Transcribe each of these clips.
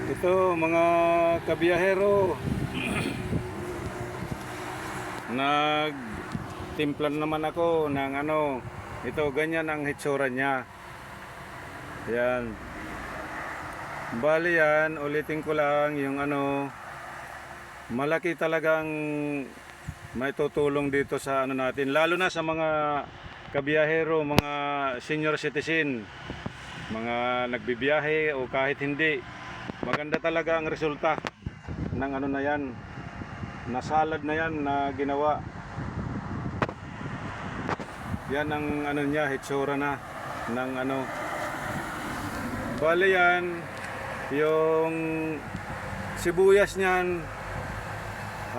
Ito mga kabiyahero, nagtimplan naman ako ng ito ganyan ang hitsura niya. Yan. Bali yan, ulitin ko lang yung malaki talagang maitutulong dito sa natin, lalo na sa mga kabiyahero, mga senior citizen, mga nagbibiyahe o kahit hindi. Maganda talaga ang resulta ng na yan, na salad na yan na ginawa. Yan ang niya, hitsura na ng bali yan, yung sibuyas niyan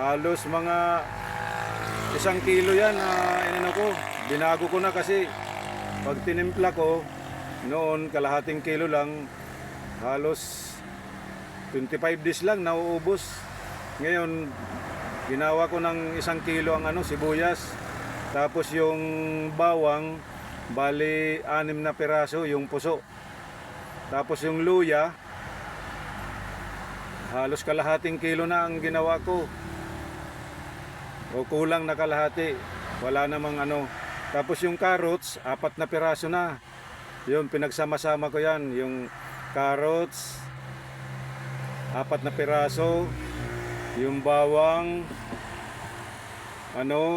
halos mga 1 kilo yan na ko. Binago ko na kasi pag tinimpla ko noon kalahating kilo lang, halos 25 days lang nauubos. Ngayon ginawa ko ng 1 kilo ang sibuyas. Tapos yung bawang, bali 6 na piraso yung puso. Tapos yung luya, halos kalahating kilo na ang ginawa ko. O kulang na kalahati. Wala namang Tapos yung carrots, 4 na piraso na. Yun, pinagsama-sama ko yan. Yung carrots, 4 na piraso. Yung bawang,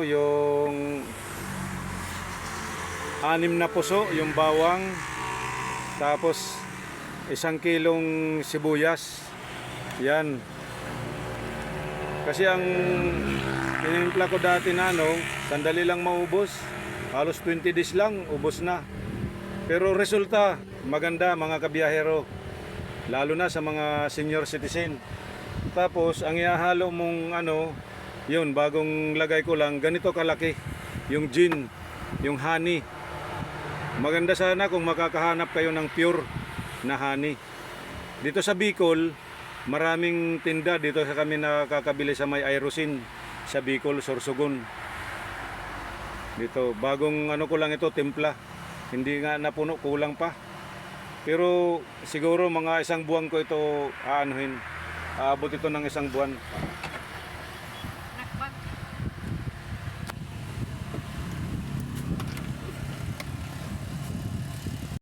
yung 6 na puso, yung bawang. Tapos 1 kilong sibuyas. Yan. Kasi ang tinimpla ko dati na sandali lang maubos. Halos 20 days lang, ubos na. Pero resulta, maganda mga kabiyahero. Lalo na sa mga senior citizen. Tapos, ang ihahalo mong yun, bagong lagay ko lang, ganito kalaki. Yung gin, yung honey. Maganda sana kung makakahanap kayo ng pure na honey. Dito sa Bicol, maraming tinda dito sa kami nakakabili sa may Aerosin sa Bicol, Sorsogon. Dito, bagong ko lang ito, timpla. Hindi nga napuno, kulang pa. Pero siguro mga 1 buwan ko ito aabot ito ng 1 buwan.